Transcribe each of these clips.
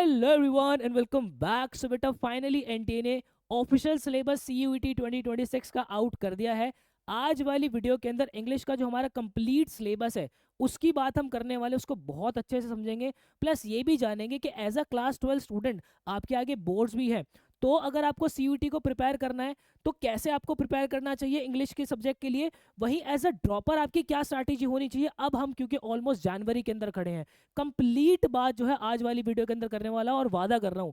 Hello everyone and welcome back. So बेटा finally NTA ने official syllabus CUET 2026 का out कर दिया है। आज वाली वीडियो के अंदर इंग्लिश का जो हमारा कंप्लीट सिलेबस है उसकी बात हम करने वाले, उसको बहुत अच्छे से समझेंगे। प्लस ये भी जानेंगे कि एज अ क्लास 12 स्टूडेंट आपके आगे बोर्ड्स भी है, तो अगर आपको सीयूईटी को प्रिपेयर करना है तो कैसे आपको प्रिपेयर करना चाहिए इंग्लिश के सब्जेक्ट के लिए, वहीं एज अ ड्रॉपर आपकी क्या स्ट्रैटेजी होनी चाहिए। अब हम क्योंकि ऑलमोस्ट जनवरी के अंदर खड़े हैं, कंप्लीट बात जो है आज वाली वीडियो के अंदर करने वाला हूं और वादा कर रहा हूं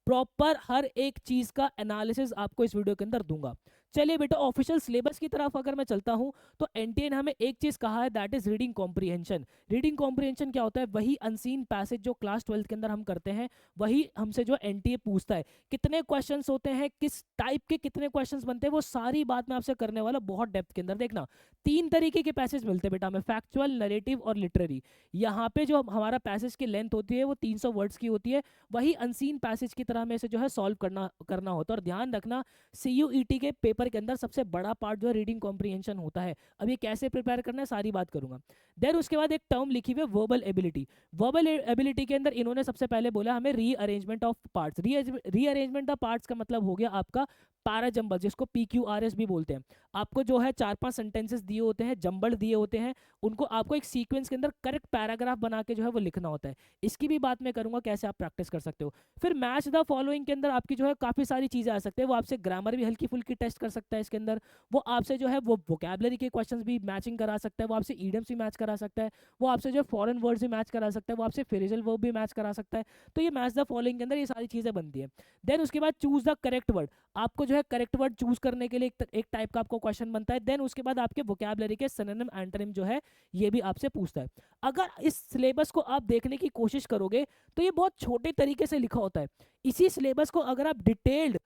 प्रॉपर हर एक चीज का एनालिसिस आपको इस वीडियो के अंदर दूंगा। चलिए बेटा ऑफिशियल सिलेबस की तरफ अगर मैं चलता हूं तो एनटीए ने हमें एक चीज कहा है, that is reading comprehension. Reading comprehension क्या होता है? वही अनसीन पैसेज जो क्लास 12 के अंदर हम करते हैं, वही हमसे जो एनटीए पूछता है। कितने क्वेश्चंस होते हैं, किस टाइप के कितने क्वेश्चंस बनते हैं, वो सारी बात मैं आपसे करने वाला बहुत डेप्थ के अंदर। देखना, तीन तरीके के पैसेज मिलते हैं बेटा हमें, फैक्चुअल, नरेटिव और लिटरेरी। यहाँ पे जो हमारा पैसेज की लेंथ होती है वो 300 वर्ड्स की होती है, वही अनसीन पैसेज की तरह में से जो है सॉल्व करना करना होता है। और ध्यान रखना, सीयूईटी के पेपर के अंदर सबसे बड़ा पार्ट जो है रीडिंग कॉम्प्रिहेंशन होता है। अब ये कैसे प्रिपेयर करना है सारी बात करूंगा। देन उसके बाद एक टर्म लिखी हुई है वर्बल एबिलिटी। वर्बल एबिलिटी के अंदर इन्होंने सबसे पहले बोला हमें rearrangement of parts. Rearrangement of parts का मतलब हो गया आपका पैराजंबल, जिसको पीक्यूआरएस भी बोलते हैं। आपको जो है 4-5 सेंटेंसेस दिए होते हैं, जंबल दिए होते हैं, उनको आपको एक सीक्वेंस के अंदर करेक्ट पैराग्राफ बना के जो है वो लिखना होता है। इसकी भी बात मैं करूंगा कैसे आप प्रैक्टिस कर सकते हो। फिर मैच द फॉलोइंग के अंदर आपकी जो है काफी सारी चीजें आ सकते हैं। वो आपसे ग्रामर भी हल्की फुल्की टेस्ट कर सकता है इसके अंदर, वो आपसे जो है वो वोकैबलरी के क्वेश्चंस भी मैचिंग करा सकता है, वो आपसे ईडियम्स भी मैच करा सकता है, वो आपसे जो फॉरेन वर्ड्स भी मैच करा सकता है, वो आपसे फ्रेजल वर्ब भी मैच करा सकता है। तो ये मैच द फॉलोइंग के अंदर ये सारी चीजें बनती है। देन उसके बाद चूज द करेक्ट वर्ड। आपको जो है करेक्ट वर्ड चूज करने के लिए एक टाइप का आपको क्वेश्चन बनता है। देन उसके बाद आपके वोकैबलरी के सिनोनिम एंटोनिम जो है ये भी आपसे पूछता है। अगर इस सिलेबस को आप देखने की कोशिश करोगे तो ये बहुत छोटे तरीके से लिखा होता है। इसी सिलेबस को अगर आप डिटेल्ड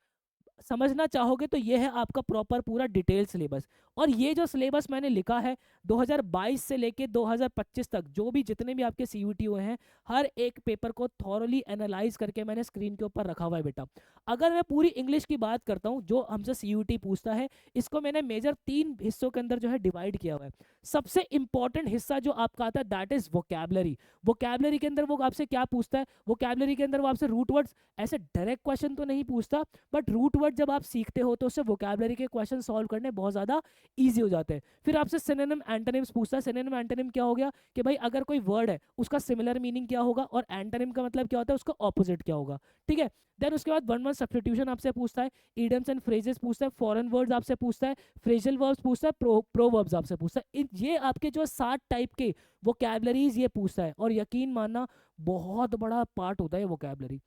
समझना चाहोगे तो ये है आपका प्रॉपर पूरा डिटेल सिलेबस। और ये जो सिलेबस मैंने लिखा है 2022 से लेके 2025 तक जो भी जितने भी आपके सीयूटी हुए हैं, हर एक पेपर को थॉरली एनालाइज करके मैंने स्क्रीन के ऊपर रखा हुआ है बेटा। अगर मैं पूरी इंग्लिश की बात करता हूँ जो हमसे सीयूटी पूछता है, इसको मैंने मेजर 3 हिस्सों के अंदर जो है डिवाइड किया हुआ है। सबसे इंपॉर्टेंट हिस्सा जो आपका आता है दैट इज वोकैबलरी। वोकैबलरी के अंदर वो आपसे क्या पूछता है? वोकैबलरी के अंदर वो आपसे रूट वर्ड्स, ऐसे डायरेक्ट क्वेश्चन तो नहीं पूछता, बट रूट वर्ड जब आप सीखते हो तो उससे वोकैबलरी के क्वेश्चन सॉल्व करने बहुत ज्यादा इजी हो जाते हैं। फिर आपसे सिनोनिम एंटोनिम्स पूछता है। सिनोनिम एंटोनिम क्या हो गया कि भाई अगर कोई वर्ड है उसका सिमिलर मीनिंग क्या होगा, और एंटोनिम का मतलब क्या होता है, उसका ऑपोजिट क्या होगा। ठीक है। देन उसके बाद वन वन सब्स्टिट्यूशन आपसे पूछता है, इडियम्स एंड फ्रेजेस पूछता है, फॉरेन वर्ड्स आपसे पूछता है, फ्रेजल वर्ब्स पूछता है, प्रोवर्ब्स आपसे पूछता है। ये आपके जो 7 टाइप के वोकैबलरीज ये पूछता है, और यकीन मानना बहुत बड़ा पार्ट होता है वोकैबलरी।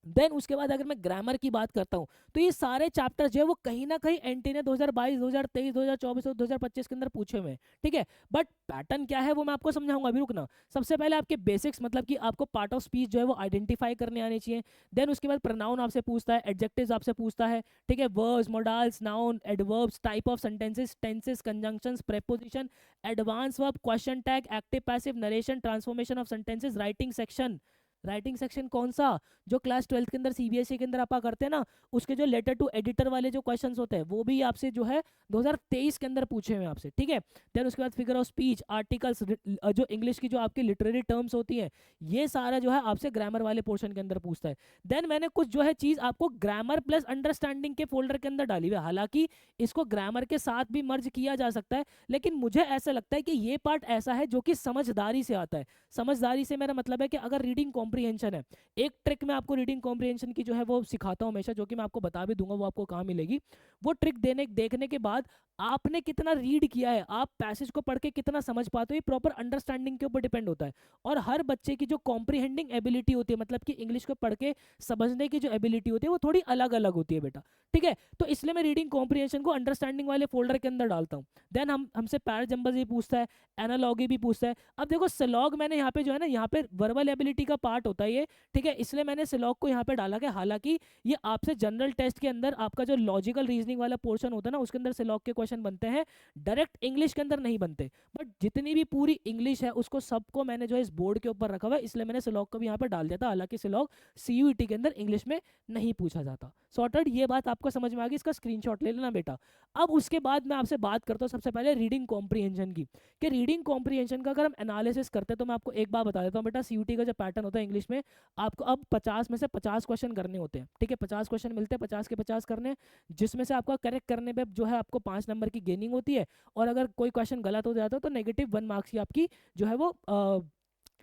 देन उसके बाद अगर मैं ग्रामर की बात करता हूं तो ये सारे चैप्टर जो है वो कहीं ना कहीं एनटी ने 2022, 2023, 2024 और 2025 के अंदर पूछे हुए हैं। ठीक है। बट पैटर्न क्या है वो मैं आपको समझाऊंगा, अभी रुकना। सबसे पहले आपके बेसिक्स, मतलब कि आपको पार्ट ऑफ स्पीच जो है वो आइडेंटिफाई करने आने चाहिए। देन उसके बाद प्रोनाउन आपसे पूछता है, एडजेक्टिव्स आपसे पूछता है। ठीक है। Verbs, modals, noun, adverbs, type of sentences, tenses, conjunctions, preposition, advance verb, question tag, active passive, narration, transformation of sentences, writing section. Writing section कौन सा? जो क्लास 12 के अंदर सीबीएसई के अंदर आपा करते हैं ना, उसके जो लेटर टू एडिटर वाले जो क्वेश्चंस होते हैं वो भी आपसे जो है 2023 के अंदर पूछे हुए आपसे। ठीक है। देन उसके बाद फिगर ऑफ स्पीच, आर्टिकल्स, जो इंग्लिश की जो आपकी लिटरेरी टर्म्स होती हैं, ये सारा जो है आपसे ग्रामर वाले पोर्शन के अंदर पूछता है। देन मैंने कुछ जो है चीज आपको ग्रामर प्लस अंडरस्टैंडिंग के फोल्डर के अंदर डाली हुई है। हालांकि इसको ग्रामर के साथ भी मर्ज किया जा सकता है, लेकिन मुझे ऐसा लगता है कि ये पार्ट ऐसा है जो कि समझदारी से आता है। समझदारी से मेरा मतलब है कि अगर रीडिंग कॉम्प्रिहेंशन है, एक ट्रिक मैं आपको रीडिंग कॉम्प्रिहेंशन की जो है वो सिखाता हूं हमेशा, जो कि मैं आपको बता भी दूंगा वो आपको कहाँ मिलेगी। वो ट्रिक देखने के बाद आपने कितना रीड किया है, आप पैसेज को पढ़ के कितना समझ पाते हो, ये प्रॉपर अंडरस्टैंडिंग के ऊपर डिपेंड होता है। और हर बच्चे की जो कॉम्प्रिहेंडिंग एबिलिटी होती है, मतलब कि इंग्लिश को पढ़ के समझने की जो एबिलिटी होती है वो थोड़ी अलग अलग होती है बेटा। ठीक है। तो इसलिए मैं रीडिंग कॉम्प्रिहेंशन को अंडरस्टैंडिंग वाले फोल्डर के अंदर डालता हूँ। देन हमसे पैराजंबल्स भी पूछता है, एनालॉगी भी पूछता है। अब देखो सिलॉग मैंने यहाँ पे जो है ना, यहाँ पे वर्बल एबिलिटी का पार्ट होता है ये। ठीक है। इसलिए मैंने सिलॉग को यहाँ पे डाला है। हालांकि ये आपसे जनरल टेस्ट के अंदर आपका जो लॉजिकल रीजनिंग वाला पोर्शन होता है ना, उसके अंदर सिलॉग के क्वेश्चन बनते हैं, डायरेक्ट इंग्लिश के अंदर नहीं बनते। बट जितनी भी पूरी इंग्लिश है उसको सबको मैंने जो है इस बोर्ड के ऊपर रखा हुआ है, इसलिए मैंने सिलॉग को भी यहाँ पर डाल दिया था। हालांकि सिलॉग सीयूईटी के अंदर इंग्लिश में नहीं पूछा जाता। सॉर्टेड, ये बात आपको समझ में आ गई, इसका स्क्रीनशॉट ले लेना बेटा। अब उसके बाद मैं आपसे बात करता हूँ सबसे पहले रीडिंग कॉम्प्रिहेंशन की, कि रीडिंग कॉम्प्रिहेंशन का अगर हम एनालिसिस करते हैं तो मैं आपको एक बार बता देता हूँ बेटा, सीयूटी का जो पैटर्न होता है इंग्लिश में आपको अब 50 में से 50 क्वेश्चन करने होते हैं, ठीक है, 50 क्वेश्चन मिलते हैं, 50 के 50 करने हैं, जिसमें से आपका करेक्ट करने पे जो है आपको 5 नंबर की गेनिंग होती है, और अगर कोई क्वेश्चन गलत हो जाता है तो -1 मार्क्स की आपकी जो है वो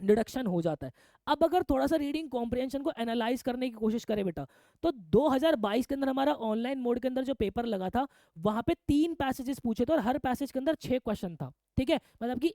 डिडक्शन हो जाता है। अब अगर थोड़ा सा रीडिंग कॉम्प्रिहेंशन को एनालाइज करने की कोशिश करें बेटा, तो 2022 के अंदर हमारा ऑनलाइन मोड के अंदर जो पेपर लगा था, वहां पे 3 पैसेजेस पूछे थे और हर पैसेज के अंदर 6 क्वेश्चन था, ठीक है, मतलब कि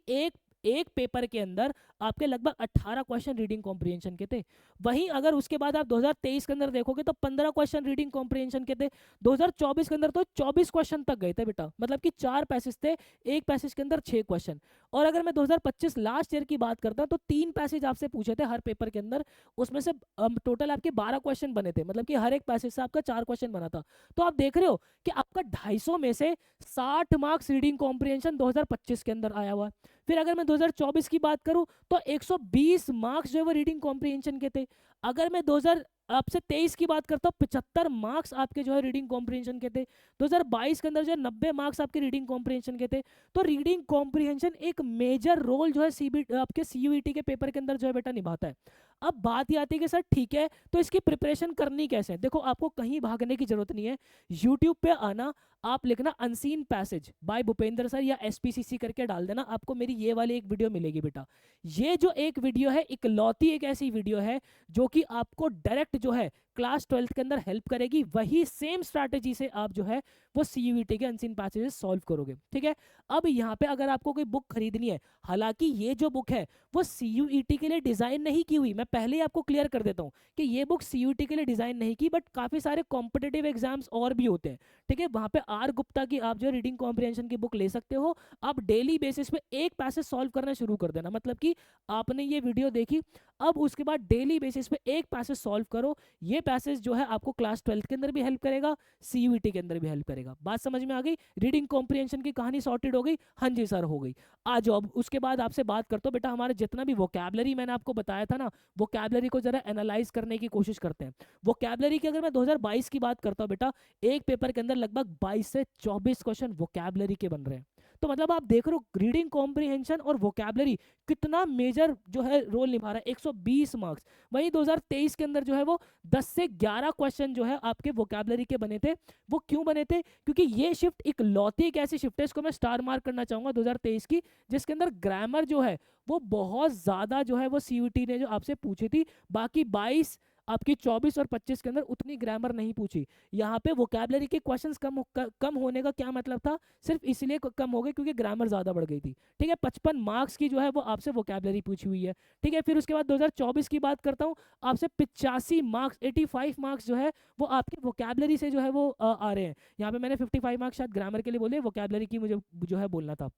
एक पेपर के अंदर आपके लगभग 18 क्वेश्चन रीडिंग कॉम्प्रिहेंशन के थे। वहीं अगर उसके बाद आप 2023 के अंदर देखोगे तो 15 क्वेश्चन रीडिंग कॉम्प्रिहेंशन के थे, 2024 के अंदर तो 24 क्वेश्चन तक गए थे बेटा, मतलब कि 4 पैसेज थे, एक पैसेज के अंदर 6 क्वेश्चन। और अगर मैं 2025 लास्ट ईयर की बात करता हूं तो 3 पैसेज आपसे पूछे थे हर पेपर के अंदर, उसमें से टोटल आपके 12 क्वेश्चन बने थे, मतलब कि हर एक पैसेज से आपका 4 क्वेश्चन बना था। तो आप देख रहे हो कि आपका 250 में से 60 मार्क्स रीडिंग कॉम्प्रिहेंशन 2025 के अंदर आया हुआ है। फिर अगर मैं 2024 की बात करूं तो 120 मार्क्स जो है वो रीडिंग कॉम्प्रिहेंशन के थे। अगर मैं 2000 आपसे 23 की बात करता हूँ, 75 मार्क्स आपके जो है रीडिंग कॉम्प्रिहेंशन के थे। 2022 के अंदर जो है 90 मार्क्स आपके रीडिंग कॉम्प्रिहेंशन के थे। तो रीडिंग कॉम्प्रिहेंशन एक मेजर रोल जो है आपके सीयूईटी के पेपर के अंदर जो है बेटा निभाता है। अब बात ये आती है कि सर ठीक है, तो इसकी प्रिपरेशन करनी कैसे है? देखो, आपको कहीं भागने की जरूरत नहीं है, यूट्यूब पे आना, आप लिखना unseen passage by Bhupendra sir या एसपीसीसी करके डाल देना, आपको मेरी ये वाली एक वीडियो मिलेगी बेटा। ये जो एक वीडियो है, इकलौती एक ऐसी वीडियो है जो कि आपको डायरेक्ट जो है क्लास 12th के अंदर हेल्प करेगी। वही सेम स्ट्रैटेजी से आप जो है वो सीयूईटी के अनसीन पैसेजेस सॉल्व करोगे, ठीक है। अब यहाँ पे अगर आपको कोई बुक खरीदनी है, हालांकि ये जो बुक है वो सीयूईटी के लिए डिजाइन नहीं की हुई, मैं पहले ही आपको क्लियर कर देता हूँ कि ये बुक सीयूईटी के लिए डिजाइन नहीं की, बट काफी सारे कॉम्पिटेटिव एग्जाम्स और भी होते हैं, ठीक है। वहां पे आर गुप्ता की आप जो रीडिंग कॉम्प्रिहेंशन की बुक ले सकते हो। आप डेली बेसिस पे एक पैसेज सॉल्व करना शुरू कर देना, मतलब कि आपने ये वीडियो देखी, अब उसके बाद डेली बेसिस पे एक पैसेज सॉल्व करो। ये पैसेज जो है आपको क्लास 12th के अंदर भी हेल्प करेगा, सीयूईटी के अंदर भी हेल्प करेगा। बात समझ में आ गई? रीडिंग कॉम्प्रिहेंशन की कहानी सॉर्टेड हो गई? हाँ जी सर, हो गई। आ जाओ, अब उसके बाद आपसे बात करता हूँ बेटा, हमारे जितना भी वोकैबलरी मैंने आपको बताया था ना, वोकैबलरी को जरा एनालाइज करने की कोशिश करते हैं। वोकैबलरी की अगर मैं 2022 की बात करता हूँ बेटा, एक पेपर के अंदर लगभग 22 से 24 क्वेश्चन वोकैबलरी के बन रहे हैं। तो मतलब आप देख रहे हो रीडिंग कॉम्प्रिहेंशन और वोकैबलरी कितना मेजर जो है रोल निभा रहा है। 120 मार्क्स। वहीं 2023 के अंदर जो है वो 10 से 11 क्वेश्चन जो है आपके वोकैबलरी के बने थे। वो क्यों बने थे? क्योंकि ये शिफ्ट इकलौती एक ऐसी शिफ्ट है, इसको मैं स्टार मार्क करना चाहूंगा 2023 की, जिसके अंदर ग्रामर जो है वो बहुत ज्यादा जो है वो सीयूईटी ने जो आपसे पूछी थी। बाकी 22 आपकी 24 और 25 के अंदर उतनी ग्रामर नहीं पूछी। यहाँ पे वोकैबलरी के क्वेश्चंस कम होने का क्या मतलब था? सिर्फ इसलिए कम हो गए क्योंकि ग्रामर ज्यादा बढ़ गई थी, ठीक है। 55 मार्क्स की जो है वो आपसे वोकैबलरी पूछी हुई है, ठीक है। फिर उसके बाद 2024 की बात करता हूँ, आपसे 85 मार्क्स, 85 मार्क्स जो है वो आपके वोकैबलरी से जो है वो आ रहे हैं। यहाँ पे मैंने 55 मार्क्स शायद ग्रामर के लिए बोले, वोकैबलरी की मुझे जो है बोलना था,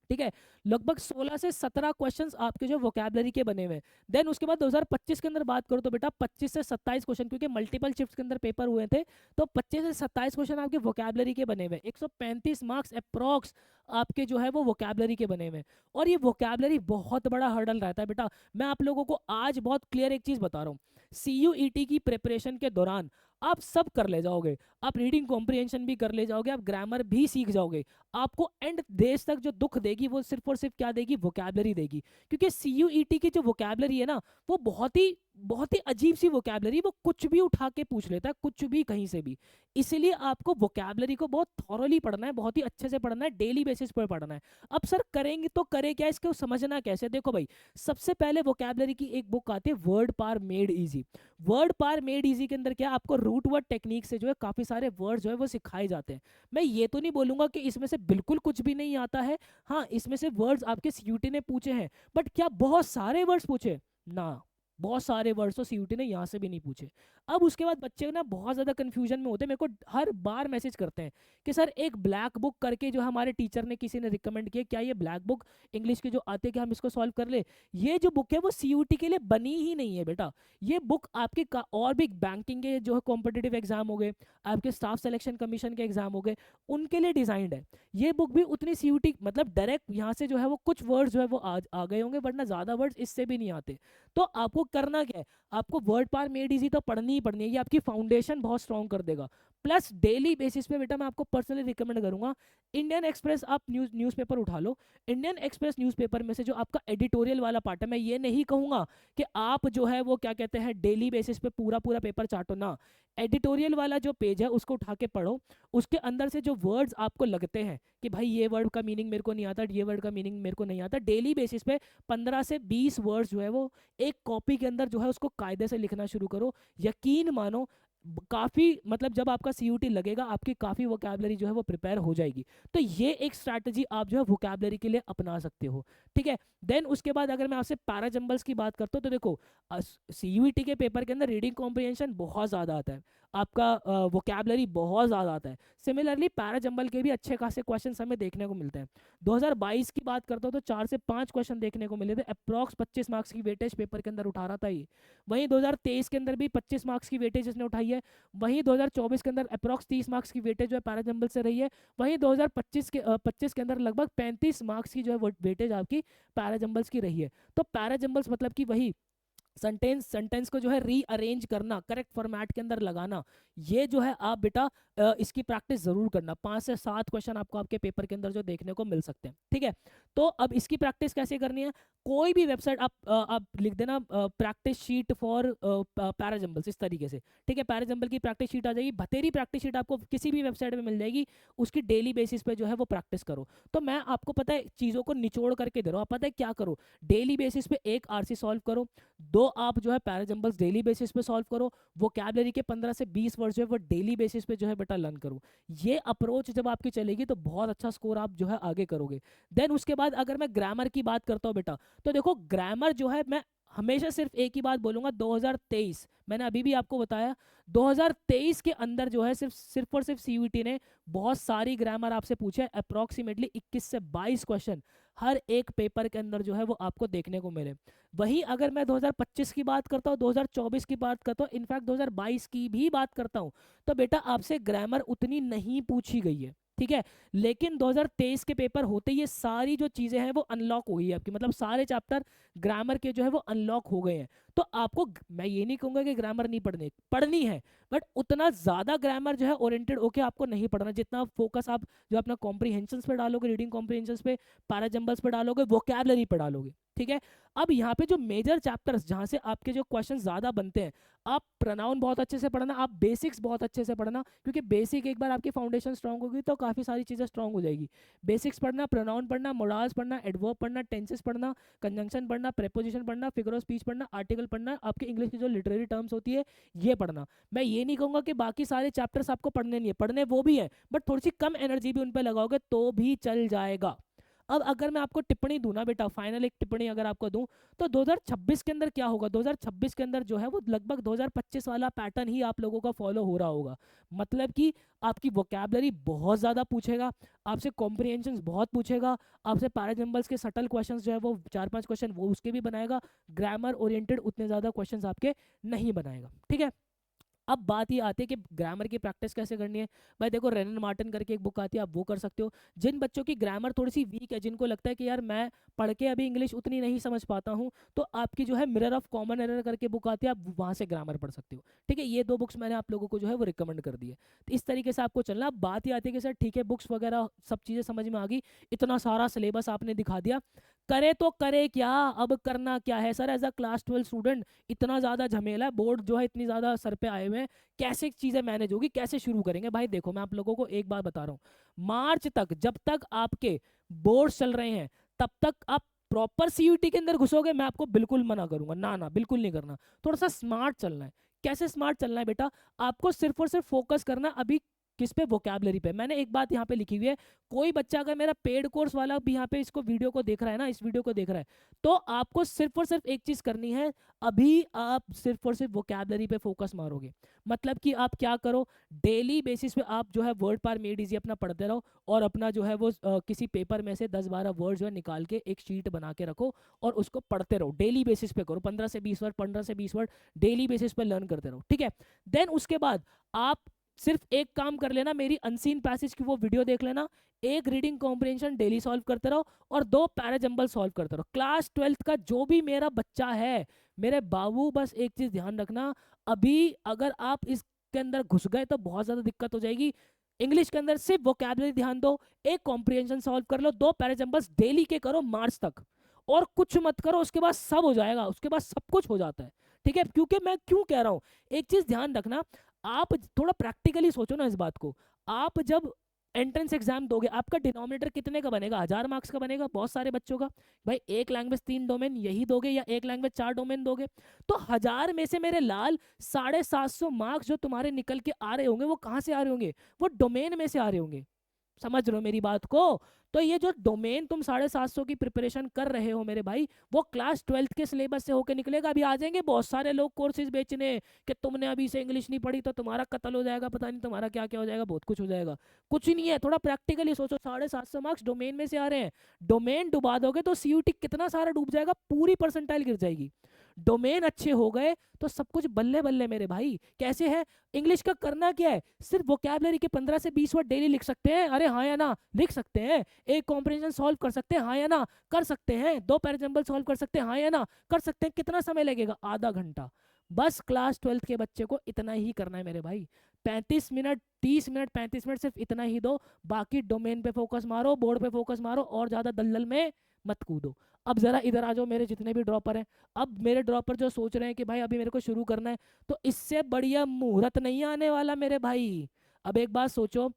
ठीक है। लगभग 16 से 17 क्वेश्चंस आपके जो वोकैबलरी के बने हुए हैं। देन उसके बाद 2025 के अंदर बात करो तो बेटा 25 से 27 क्वेश्चन, क्योंकि मल्टीपल शिफ्ट्स के अंदर पेपर हुए थे, तो 25 से 27 क्वेश्चन आपके वोकैबलरी के बने हुए हैं। 135 मार्क्स अप्रॉक्स आपके जो है वो वोकैबलरी के बने हुए हैं। और ये वोकैबलरी बहुत बड़ा हर्डल रहता है बेटा। मैं आप लोगों को आज बहुत क्लियर एक चीज बता रहा हूँ, सीयूईटी की प्रिपरेशन के दौरान आप सब कर ले जाओगे, आप रीडिंग कॉम्प्रिहेंशन भी कर ले जाओगे, आप ग्रामर भी सीख जाओगे। आपको एंड देश तक जो दुख देगी वो सिर्फ और सिर्फ क्या देगी? वोकैबलरी देगी। क्योंकि सीयूईटी की जो वोकैबलरी है ना, वो बहुत ही अजीब सी वोकैबलरी, वो कुछ भी उठा के पूछ लेता है, कुछ भी कहीं से भी। इसलिए आपको वोकैबलरी को बहुत थॉरोली पढ़ना है, बहुत ही अच्छे से पढ़ना है, डेली बेसिस पर पढ़ना है। अब सर करेंगे तो करे क्या, इसको समझना कैसे? देखो भाई, सबसे पहले वोकैबलरी की एक बुक आती है, वर्ड पार मेड इजी। वर्ड पार मेड इजी के अंदर क्या, आपको रूट वर्ड टेक्निक से जो है काफी सारे वर्ड जो है वो सिखाए जाते हैं। मैं ये तो नहीं बोलूंगा कि इसमें से बिल्कुल कुछ भी नहीं आता है, हाँ इसमें से वर्ड्स आपके सीयूटी ने पूछे हैं, बट क्या बहुत सारे वर्ड्स पूछे? ना, बहुत सारे वर्ड्स तो सीयूटी ने यहाँ से भी नहीं पूछे। अब उसके बाद बच्चे ना बहुत ज्यादा कंफ्यूजन में होते हैं, मेरे को हर बार मैसेज करते हैं कि सर एक ब्लैक बुक करके जो हमारे टीचर ने किसी ने रिकमेंड किया, क्या ये ब्लैक बुक इंग्लिश की जो आते हैं, कि हम इसको सॉल्व कर ले? ये जो बुक है वो सीयूटी के लिए बनी ही नहीं है बेटा। ये बुक आपके और भी बैंकिंग के जो है कॉम्पिटेटिव एग्जाम हो गए, आपके स्टाफ सिलेक्शन कमीशन के एग्जाम हो गए, उनके लिए डिजाइंड है। ये बुक भी उतनी सीयूटी मतलब डायरेक्ट यहाँ से जो है वो कुछ वर्ड्स जो है वो आ गए होंगे, वरना ज्यादा वर्ड्स इससे भी नहीं आते। तो आपको करना क्या है? आपको वर्ड पार मेड इजी तो पढ़नी ही पढ़नी है, ये आपकी फाउंडेशन बहुत स्ट्रॉन्ग कर देगा। प्लस डेली बेसिस पे बेटा मैं आपको पर्सनली रिकमेंड करूंगा, इंडियन एक्सप्रेस आप न्यूज़पेपर उठा लो। इंडियन एक्सप्रेस न्यूज़पेपर में से जो आपका एडिटोरियल वाला पार्ट है, मैं ये नहीं कहूंगा कि आप जो है वो क्या कहते हैं डेली बेसिस पे पूरा पूरा पेपर चाटो ना। एडिटोरियल वाला जो पेज है उसको उठा के पढ़ो, उसके अंदर से जो वर्ड्स आपको लगते हैं कि भाई ये वर्ड का मीनिंग मेरे को नहीं आता, ये वर्ड का मीनिंग मेरे को नहीं आता, डेली बेसिस पे 15 से 20 वर्ड्स जो है वो एक कॉपी के अंदर जो है उसको कायदे से लिखना शुरू करो। यकीन मानो काफ़ी मतलब जब आपका सीयूटी लगेगा आपकी काफ़ी वोकैबलरी जो है वो प्रिपेयर हो जाएगी। तो ये एक स्ट्रैटेजी आप जो है वोकैबलरी के लिए अपना सकते हो, ठीक है। देन उसके बाद अगर मैं आपसे पैराजंबल्स की बात करता हूँ तो देखो सीयूटी के पेपर के अंदर रीडिंग कॉम्प्रिहेंशन बहुत ज़्यादा आता है, आपका वोकैबलरी बहुत ज़्यादा आता है। सिमिलरली पैराजंबल के भी अच्छे खासे क्वेश्चन हमें देखने को मिलते हैं। 2022 की बात करता हूँ तो 4 से 5 क्वेश्चन देखने को मिले थे, अप्रॉक्स 25 मार्क्स की वेटेज पेपर के अंदर उठा रहा था ये। वहीं 2023 के अंदर भी 25 मार्क्स की वेटेज इसने उठाई है। वहीं 2024 के अंदर अप्रॉक्स 30 मार्क्स की वेटेज जो है पैराजंबल से रही है। वहीं 2025 के अंदर लगभग 35 मार्क्स की जो है वेटेज आपकी पैराजंबल्स की रही है। तो पैराजंबल्स मतलब कि वही सेंटेंस को जो है रीअरेंज करना, करेक्ट फॉर्मेट के अंदर लगाना, ये जो है आप बेटा इसकी प्रैक्टिस जरूर करना। 5 से 7 क्वेश्चन आपको आपके पेपर के अंदर जो देखने को मिल सकते हैं, ठीक है। तो अब इसकी प्रैक्टिस कैसे करनी है, कोई भी वेबसाइट आप लिख देना प्रैक्टिस शीट फॉर पैराजंबल्स इस तरीके से, ठीक है। पैराजंबल की प्रैक्टिस शीट आ जाएगी, बतेरी प्रैक्टिस शीट आपको किसी भी वेबसाइट में मिल जाएगी, उसकी डेली बेसिस पे जो है वो प्रैक्टिस करो। तो मैं आपको पता है चीज़ों को निचोड़ करके दे रहा हूँ, आप पता है क्या करो, डेली बेसिस पे एक आरसी सॉल्व करो, 2 आप जो है पैराजंबल्स डेली बेसिस पे सॉल्व करो, वोकैबुलरी के 15 से 20 वर्ड जो है वो डेली बेसिस पे जो है बेटा लर्न करो। ये अप्रोच जब आपकी चलेगी तो बहुत अच्छा स्कोर आप जो है आगे करोगे। देन उसके बाद अगर मैं ग्रामर की बात करता हूँ बेटा, तो देखो ग्रामर जो है मैं हमेशा सिर्फ एक ही बात बोलूंगा, 2023 मैंने अभी भी आपको बताया 2023 के अंदर जो है सिर्फ और सिर्फ सीयूईटी ने बहुत सारी ग्रामर आपसे पूछे, अप्रॉक्सीमेटली 21 से 22 क्वेश्चन हर एक पेपर के अंदर जो है वो आपको देखने को मिले। वहीं अगर मैं 2025 की बात करता हूँ, 2024 की बात करता हूँ, इनफैक्ट 2022 की भी बात करता हूँ, तो बेटा आपसे ग्रामर उतनी नहीं पूछी गई है, ठीक है। लेकिन 2023 के पेपर होते ही ये सारी जो चीजें हैं वो अनलॉक हो गई है आपकी, मतलब सारे चैप्टर ग्रामर के जो है वो अनलॉक हो गए हैं। तो आपको मैं ये नहीं कहूंगा कि ग्रामर नहीं पढ़नी है, बट उतना ज्यादा ग्रामर जो है ओरिएंटेड होके आपको नहीं पढ़ना, जितना फोकस आप जो अपना कॉम्प्रीहेंशन पे डालोगे, रीडिंग कॉम्प्रीहेंशन पे, पैराजंबल्स पे डालोगे, वोकैबुलरी पे डालोगे, ठीक है। अब यहाँ पे जो मेजर चैप्टर्स जहाँ से आपके जो क्वेश्चन ज्यादा बनते हैं, आप प्रोनाउन बहुत अच्छे से पढ़ना, आप बेसिक्स बहुत अच्छे से पढ़ना, क्योंकि बेसिक एक बार आपकी फाउंडेशन स्ट्रांग होगी तो काफी सारी चीजें स्ट्रांग हो जाएगी। बेसिक्स पढ़ना, प्रोनाउन पढ़ना, मोडाल्स पढ़ना, एडवर्ब पढ़ना, टेंसेस पढ़ना, कंजंक्शन पढ़ना, प्रेपोजिशन पढ़ना, फिगर ऑफ स्पीच पढ़ना, आर्टिकल पढ़ना, आपकी इंग्लिश की जो लिटरेरी टर्म्स होती है ये पढ़ना। मैं ये नहीं कहूंगा कि बाकी सारे चैप्टर्स आपको पढ़ने नहीं है, पढ़ने वो भी है, बट थोड़ी सी कम एनर्जी भी उन पर लगाओगे तो भी चल जाएगा। अब अगर मैं आपको टिप्पणी दूं ना बेटा, फाइनल एक टिप्पणी अगर आपको दूं, तो 2026 के अंदर क्या होगा, 2026 के अंदर जो है वो लगभग 2025 वाला पैटर्न ही आप लोगों का फॉलो हो रहा होगा। मतलब कि आपकी वोकैबुलरी बहुत ज़्यादा पूछेगा, आपसे कॉम्प्रिहेंशन बहुत पूछेगा, आपसे पैराजंबल्स के सटल क्वेश्चंस जो है वो 4-5 क्वेश्चन वो उसके भी बनाएगा, ग्रामर ओरिएंटेड उतने ज़्यादा क्वेश्चंस आपके नहीं बनाएगा, ठीक है। अब बात ये आती है कि ग्रामर की प्रैक्टिस कैसे करनी है। भाई देखो रेनन मार्टिन करके एक बुक आती है, आप वो कर सकते हो। जिन बच्चों की ग्रामर थोड़ी सी वीक है, जिनको लगता है कि यार मैं पढ़ के अभी इंग्लिश उतनी नहीं समझ पाता हूँ, तो आपकी जो है मिरर ऑफ कॉमन एरर करके बुक आती है, आप वहाँ से ग्रामर पढ़ सकते हो, ठीक है। ये 2 बुक्स मैंने आप लोगों को जो है वो रिकमेंड कर दी है। तो इस तरीके से आपको चलना। अब बात ये आती है कि सर ठीक है बुक्स वगैरह सब चीज़ें समझ में आ गई, इतना सारा सिलेबस आपने दिखा दिया, करे तो करे क्या, अब करना क्या है sir as a class 12 student, इतना ज़्यादा झमेला है, बोर्ड जो है इतनी ज़्यादा सर पे आए हुए हैं, कैसे चीज़ें मैनेज होगी, कैसे शुरू करेंगे। भाई देखो मैं आप लोगों को एक बात बता रहा हूँ, मार्च तक जब तक आपके बोर्ड चल रहे हैं तब तक आप प्रॉपर सीयूटी के अंदर घुसोगे, मैं आपको बिल्कुल मना करूंगा, ना ना बिल्कुल नहीं करना। थोड़ा सा स्मार्ट चलना है। कैसे स्मार्ट चलना है बेटा, आपको सिर्फ और सिर्फ फोकस करना अभी किस पे, वोकैबुलरी पे। मैंने एक बात यहाँ पे लिखी हुई है, कोई बच्चा अगर मेरा पेड कोर्स वाला भी यहाँ पे इसको वीडियो को देख रहा है ना, इस वीडियो को देख रहा है, तो आपको सिर्फ और सिर्फ एक चीज करनी है, अभी आप सिर्फ और सिर्फ वोकैबुलरी पे फोकस मारोगे। मतलब कि आप क्या करो, डेली बेसिस पे आप जो है वर्ड पार मेड इजी अपना पढ़ते रहो, और अपना जो है वो किसी पेपर में से 10-12 वर्ड जो है निकाल के एक शीट बना के रखो और उसको पढ़ते रहो, डेली बेसिस पे करो, 15 से 20 वर्ड, 15 से 20 वर्ड डेली बेसिस पे लर्न करते रहो, ठीक है। देन उसके बाद आप सिर्फ एक काम कर लेना, मेरी अनसीन पैसेज की वो वीडियो देख लेना, एक रीडिंग कॉम्प्रिहेंशन डेली सॉल्व करते रहो और 2 पैराजंबल सॉल्व करते रहो। क्लास 12th का जो भी मेरा बच्चा है, मेरे बाबू बस एक चीज ध्यान रखना, अभी अगर आप इस के अंदर घुस गए तो बहुत ज्यादा दिक्कत हो जाएगी। इंग्लिश के अंदर सिर्फ वोकैबुलरी ध्यान दो, एक कॉम्प्रिहेंशन सॉल्व कर लो, 2 पैराजम्पर्स डेली के करो मार्च तक, और कुछ मत करो, उसके बाद सब हो जाएगा, उसके बाद सब कुछ हो जाता है। ठीक है, क्योंकि मैं क्यों कह रहा हूँ, एक चीज ध्यान रखना, आप थोड़ा प्रैक्टिकली सोचो ना इस बात को। आप जब एंट्रेंस एग्जाम दोगे, आपका डिनोमिनेटर कितने का बनेगा? 1000 मार्क्स का बनेगा बहुत सारे बच्चों का। भाई एक लैंग्वेज 3 डोमेन यही दोगे, या एक लैंग्वेज 4 डोमेन दोगे? तो 1000 में से मेरे लाल 750 मार्क्स जो तुम्हारे निकल के आ रहे होंगे, वो कहाँ से आ रहे होंगे? वो डोमेन में से आ रहे होंगे। समझ रहे हो मेरी बात को? तो ये जो डोमेन तुम 750 की प्रिपरेशन कर रहे हो मेरे भाई, वो क्लास 12th के सिलेबस से होकर निकलेगा। अभी आ जाएंगे बहुत सारे लोग कोर्सेज बेचने कि तुमने अभी से इंग्लिश नहीं पढ़ी तो तुम्हारा कत्ल हो जाएगा, पता नहीं तुम्हारा क्या क्या हो जाएगा, बहुत कुछ हो जाएगा। कुछ ही नहीं है, थोड़ा प्रैक्टिकली सोचो। 750 मार्क्स डोमेन में से आ रहे हैं, डोमेन डुबा दोगे तो सीयूटी कितना सारा डूब जाएगा, पूरी परसेंटाइल गिर जाएगी। डोमेन अच्छे हो गए तो सब कुछ बल्ले बल्ले मेरे भाई। कैसे है? इंग्लिश का करना क्या है, सिर्फ वोकैबुलरी के 15 से 20 वर्ड डेली लिख सकते हैं, अरे हाँ या ना, लिख सकते हैं। एक कॉम्प्रिहेंशन सॉल्व कर सकते हैं, हाँ या ना, कर सकते हैं। 2 पैराजम्बल सॉल्व कर सकते हैं, हाँ या ना, कर सकते हैं। कितना समय लगेगा? आधा घंटा। बस क्लास 12th के बच्चे को इतना ही करना है मेरे भाई। 35 मिनट, 30 मिनट, 35 मिनट सिर्फ इतना ही दो, बाकी डोमेन पे फोकस मारो, बोर्ड पे फोकस मारो, और ज्यादा दलदल में मत कूदो। अब जरा इधर आ जाओ मेरे जितने भी ड्रॉपर हैं। अब मेरे ड्रॉपर जो सोच रहे हैं कि भाई अभी मेरे को शुरू करना है, तो इससे बढ़िया मुहूर्त नहीं आने वाला मेरे भाई। अब एक बात सोचो,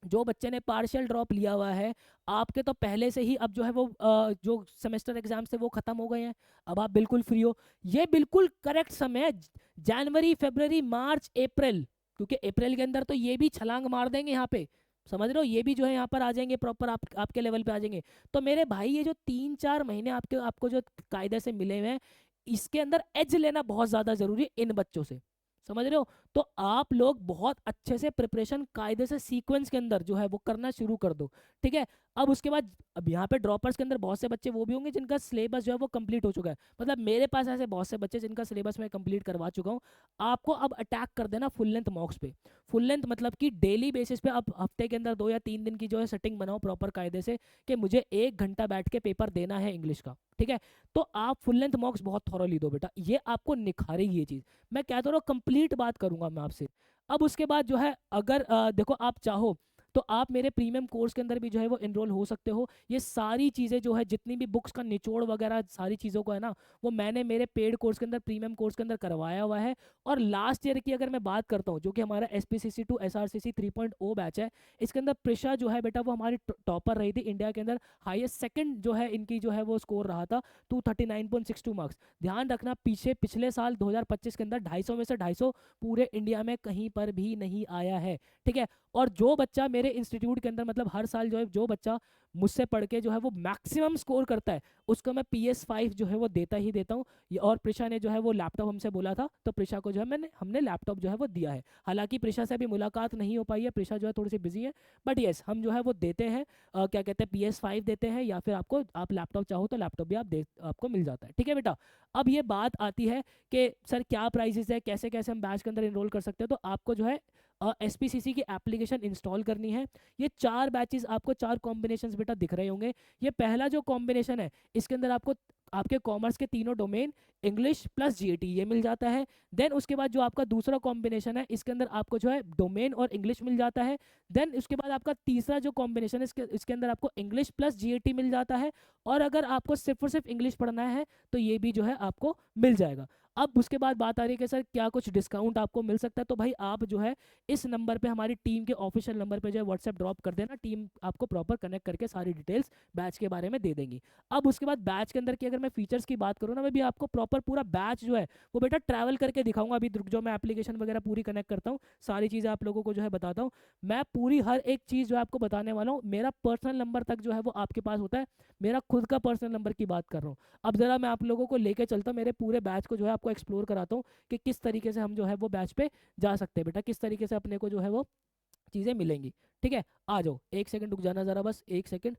जो बच्चे ने पार्शियल ड्रॉप लिया हुआ है, आपके तो पहले से ही अब जो है वो जो सेमेस्टर एग्जाम से वो खत्म हो गए हैं, अब आप बिल्कुल फ्री हो। ये बिल्कुल करेक्ट समय है, जनवरी फरवरी मार्च अप्रैल, क्योंकि अप्रैल के अंदर तो ये भी छलांग मार देंगे यहाँ पे। समझ रहे हो? ये भी जो है यहाँ पर आ जाएंगे प्रॉपर, आपके लेवल पे आ जाएंगे। तो मेरे भाई ये जो 3-4 महीने आपको जो कायदे से मिले हुए हैं, इसके अंदर एज लेना बहुत ज्यादा जरूरी है इन बच्चों से। समझ रहे हो? तो आप लोग बहुत अच्छे से प्रिपरेशन कायदे से सीक्वेंस के अंदर जो है वो करना शुरू कर दो। ठीक है? अब उसके बाद, अब यहाँ पे ड्रॉपर्स के अंदर बहुत से बच्चे वो भी होंगे जिनका सिलेबस जो है वो कंप्लीट हो चुका है। मतलब मेरे पास ऐसे बहुत से बच्चे जिनका सिलेबस मैं कंप्लीट करवा चुका हूँ। आपको अब अटैक कर देना फुल लेंथ मॉक्स पे। फुल लेंथ मतलब कि डेली बेसिस पे अब हफ्ते के अंदर 2 या 3 दिन की जो है सेटिंग बनाओ प्रॉपर कायदे से, कि मुझे 1 घंटा बैठ के पेपर देना है इंग्लिश का। ठीक है? तो आप फुल लेंथ मॉक्स बहुत थॉरोली दो बेटा, ये आपको निखारेगी ये चीज़। मैं कहता हूँ कंप्लीट बात करूंगा मैं आपसे। अब उसके बाद जो है, अगर देखो आप चाहो तो आप मेरे प्रीमियम कोर्स के अंदर भी जो है वो एनरोल हो सकते हो। ये सारी चीज़ें जो है, जितनी भी बुक्स का निचोड़ वगैरह सारी चीज़ों को है ना, वो मैंने मेरे पेड कोर्स के अंदर, प्रीमियम कोर्स के अंदर करवाया हुआ है। और लास्ट ईयर की अगर मैं बात करता हूँ, जो कि हमारा SPCC टू SRCC 3.0 बैच है, इसके अंदर प्रिशा जो है बेटा वो हमारी टॉपर रही थी इंडिया के अंदर। हाईएस्ट सेकंड जो है इनकी जो है वो स्कोर रहा था 239.62 मार्क्स। ध्यान रखना, पीछे पिछले साल 2025 के अंदर 250 में से 250 पूरे इंडिया में कहीं पर भी नहीं आया है। ठीक है? और जो बच्चा मेरे इंस्टीट्यूट के अंदर, मतलब हर साल जो है, जो बच्चा मुझसे पढ़ के जो है वो मैक्सिमम स्कोर करता है, उसको मैं PS5 जो है वो देता ही देता हूँ। और प्रिशा ने जो है वो लैपटॉप हमसे बोला था, तो प्रिशा को जो है हमने लैपटॉप जो है वो दिया है। हालांकि प्रिशा से अभी मुलाकात नहीं हो पाई है, प्रिशा जो है थोड़ी सी बिजी है, बट यस हम जो है वो देते हैं। क्या कहते हैं, PS5 देते हैं, या फिर आपको, आप लैपटॉप चाहो तो लैपटॉप भी आपको मिल जाता है। ठीक है बेटा? अब ये बात आती है कि सर क्या प्राइजेस है, कैसे कैसे हम बैच के अंदर इनरोल कर सकते हैं। तो आपको जो है SPCC की एप्लीकेशन इंस्टॉल करनी है। ये 4 बैचेस आपको, 4 कॉम्बिनेशंस बेटा दिख रहे होंगे। ये पहला जो कॉम्बिनेशन है, इसके अंदर आपको आपके कॉमर्स के तीनों डोमेन, इंग्लिश प्लस GAT, ये मिल जाता है। देन उसके बाद जो आपका दूसरा कॉम्बिनेशन है, इसके अंदर आपको जो है डोमेन और इंग्लिश मिल जाता है। देन उसके बाद आपका तीसरा जो कॉम्बिनेशन है, इसके अंदर आपको इंग्लिश प्लस GAT मिल जाता है। और अगर आपको सिर्फ और सिर्फ इंग्लिश पढ़ना है तो ये भी जो है आपको मिल जाएगा। अब उसके बाद बात आ रही है कि सर क्या कुछ डिस्काउंट आपको मिल सकता है? तो भाई आप जो है इस नंबर पे, हमारी टीम के ऑफिशियल नंबर पे जो है व्हाट्सएप ड्रॉप कर देना, टीम आपको प्रॉपर कनेक्ट करके सारी डिटेल्स बैच के बारे में दे देंगी। अब उसके बाद बैच के अंदर की अगर मैं फीचर्स की बात करूँ ना, मैं भी आपको प्रॉपर पूरा बैच जो है वो बेटा ट्रैवल करके दिखाऊंगा। अभी रुक जाओ, मैं एप्लीकेशन वगैरह पूरी कनेक्ट करता हूँ, सारी चीज़ें आप लोगों को जो है बताता हूँ। मैं पूरी हर एक चीज़ जो है आपको बताने वाला हूँ। मेरा पर्सनल नंबर तक जो है वो आपके पास होता है, मेरा खुद का पर्सनल नंबर की बात कर रहा हूँ। अब जरा मैं आप लोगों को लेके चलता हूँ, मेरे पूरे बैच को जो है आपको एक्सप्लोर कराता हूँ कि किस तरीके से हम जो है वो बैच पे जा सकते हैं बेटा, किस तरीके से अपने को जो है वो चीज़ें मिलेंगी। ठीक है? आ जाओ, 1 सेकंड रुक जाना जरा, बस 1 सेकंड।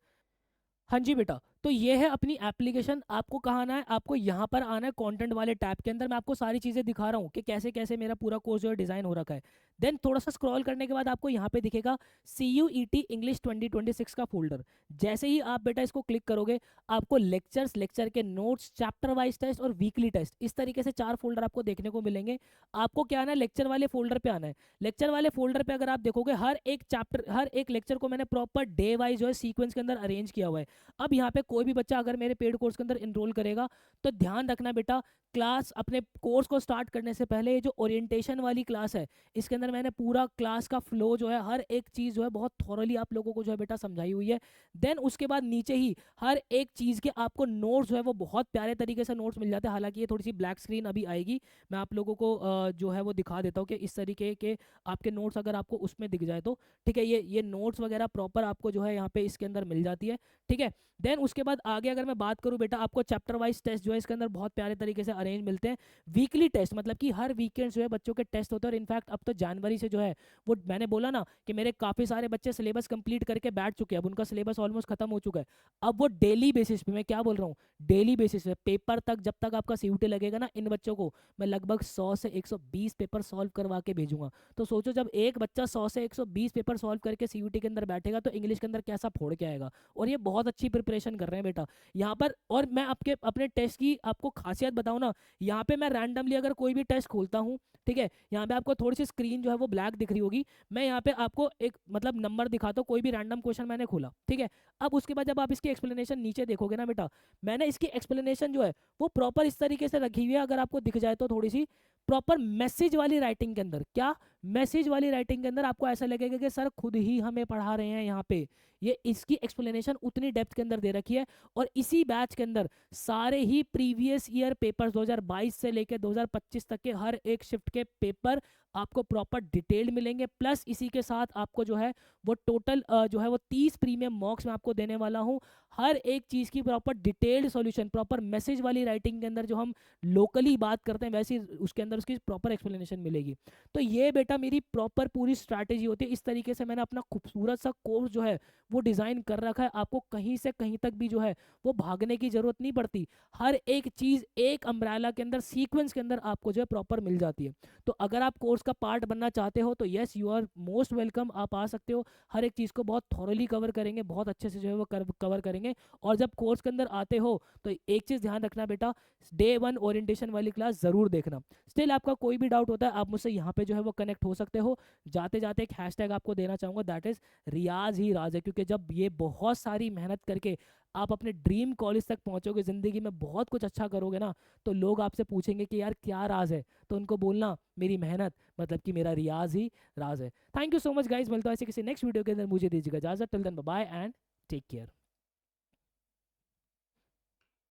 हाँ जी बेटा, तो ये है अपनी एप्लीकेशन। आपको कहाँ आना है, आपको यहाँ पर आना है कंटेंट वाले टैब के अंदर। मैं आपको सारी चीज़ें दिखा रहा हूँ कि कैसे कैसे मेरा पूरा कोर्स जो है डिज़ाइन हो रखा है। देन थोड़ा सा स्क्रॉल करने के बाद आपको यहाँ पे दिखेगा CUET इंग्लिश 2026 का फोल्डर। जैसे ही आप बेटा इसको क्लिक करोगे, आपको लेक्चर्स, लेक्चर के नोट्स, चैप्टर वाइज टेस्ट और वीकली टेस्ट, इस तरीके से 4 फोल्डर आपको देखने को मिलेंगे। आपको क्या आना है, लेक्चर वाले फोल्डर पे आना है। लेक्चर वाले फोल्डर पे अगर आप देखोगे, हर एक चैप्टर, हर एक लेक्चर को मैंने प्रॉपर डे वाइज जो है सीक्वेंस के अंदर अरेंज किया हुआ है। अब यहाँ पे कोई भी बच्चा अगर मेरे पेड कोर्स के अंदर इनरोल करेगा, तो ध्यान रखना बेटा, क्लास अपने कोर्स को स्टार्ट करने से पहले ये जो ओरिएंटेशन वाली क्लास है, इसके अंदर मैंने पूरा क्लास का फ्लो जो है, हर एक चीज़ जो है बहुत थॉरली आप लोगों को जो है बेटा समझाई हुई है। देन उसके बाद नीचे ही हर एक चीज़ के आपको नोट्स जो है वो बहुत प्यारे तरीके से नोट्स मिल जाते हैं। हालांकि ये थोड़ी सी ब्लैक स्क्रीन अभी आएगी, मैं आप लोगों को जो है वो दिखा देता हूँ कि इस तरीके के आपके नोट्स अगर आपको उसमें दिख जाए तो ठीक है। ये नोट्स वगैरह प्रॉपर आपको जो है यहाँ पे इसके अंदर मिल जाती है, ठीक है। देन उसके बाद आगे अगर मैं बात करूँ बेटा, आपको चैप्टर वाइज टेस्ट जो है इसके अंदर बहुत प्यारे तरीके से अरेंज मिलते हैं। वीकली टेस्ट मतलब कि हर वीकेंड जो है बच्चों के टेस्ट होते हैं। और इनफैक्ट अब तो जनवरी से जो है वो, मैंने बोला ना कि मेरे काफ़ी सारे बच्चे सिलेबस कंप्लीट करके बैठ चुके हैं, अब उनका सिलेबस ऑलमोस्ट खत्म हो चुका है। अब वो डेली बेसिस पे, मैं क्या बोल रहा हूँ, डेली बेसिस पे पेपर तक, जब तक आपका CUT लगेगा ना, इन बच्चों को मैं लगभग 100 से 120 पेपर सॉल्व करवा के भेजूंगा। तो सोचो, जब एक बच्चा 100 से 120 पेपर सॉल्व करके CUT के अंदर बैठेगा, तो इंग्लिश के अंदर कैसा फोड़ के आएगा। और ये बहुत अच्छी प्रिपरेशन कर रहे हैं बेटा यहाँ पर। और मैं आपके अपने टेस्ट की आपको खासियत बताऊँ ना, यहाँ पे मैं रैंडमली अगर कोई भी टेस्ट खोलता हूँ, ठीक है, यहाँ पे आपको थोड़ी सी स्क्रीन जो है वो ब्लैक दिख रही होगी। मैं यहाँ पे आपको एक मतलब नंबर दिखाता हूँ, कोई भी रैंडम क्वेश्चन मैंने खोला, ठीक है। अब उसके बाद जब आप इसकी एक्सप्लेनेशन नीचे देखोगे ना बेटा, मैंने इसकी एक्सप्लेनेशन जो है वो प्रॉपर इस तरीके से रखी हुई है, अगर आपको दिख जाए तो थोड़ी सी प्रॉपर मैसेज वाली राइटिंग के अंदर। क्या मैसेज वाली राइटिंग के अंदर आपको ऐसा लगेगा कि सर खुद ही हमें पढ़ा रहे हैं यहाँ पे। ये इसकी एक्सप्लेनेशन उतनी डेप्थ के अंदर दे रखी है। और इसी बैच के अंदर सारे ही प्रीवियस ईयर पेपर्स 2022 से लेकर 2025 तक के हर एक शिफ्ट के पेपर आपको प्रॉपर डिटेल्ड मिलेंगे। प्लस इसी के साथ आपको जो है वो टोटल जो है वो 30 प्रीमियम मॉक्स मैं आपको देने वाला हूँ। हर एक चीज़ की proper detailed solution, proper message वाली राइटिंग के अंदर जो हम लोकली बात करते हैं, वैसी उसके अंदर उसकी प्रॉपर एक्सप्लेनेशन मिलेगी। तो ये बेटा मेरी प्रॉपर पूरी स्ट्रैटेजी होती है। इस तरीके से मैंने अपना खूबसूरत सा कोर्स जो है वो डिज़ाइन कर रखा है। आपको कहीं से कहीं तक भी जो है वो भागने की ज़रूरत नहीं पड़ती। हर एक चीज़ एक अम्ब्रेला के अंदर, सीक्वेंस के अंदर आपको जो है प्रॉपर मिल जाती है। तो अगर आप कोर्स का पार्ट बनना चाहते हो तो yes, you are most welcome, आप आ सकते हो। हर एक चीज़ को बहुत थॉरली कवर करेंगे, बहुत अच्छे से जो है वो कवर करेंगे। और जब कोर्स के अंदर आते हो तो एक चीज़ ध्यान रखना बेटा, डे 1 ओरिएंटेशन वाली क्लास ज़रूर देखना। स्टिल आपका कोई भी डाउट होता है, आप मुझसे यहाँ पे जो है वो कनेक्ट हो सकते हो। जाते जाते एक हैशटैग आपको देना चाहूँगा, दैट इज़ रियाज ही राज है। क्योंकि जब ये बहुत सारी मेहनत करके आप अपने ड्रीम कॉलेज तक पहुंचोगे, ज़िंदगी में बहुत कुछ अच्छा करोगे ना, तो लोग आपसे पूछेंगे कि यार क्या राज है, तो उनको बोलना मेरी मेहनत, मतलब कि मेरा रियाज ही राज है। Thank you so much guys, मिलता है ऐसे किसी नेक्स्ट वीडियो के अंदर। मुझे दीजिएगा इजाजत, till then bye bye and take care.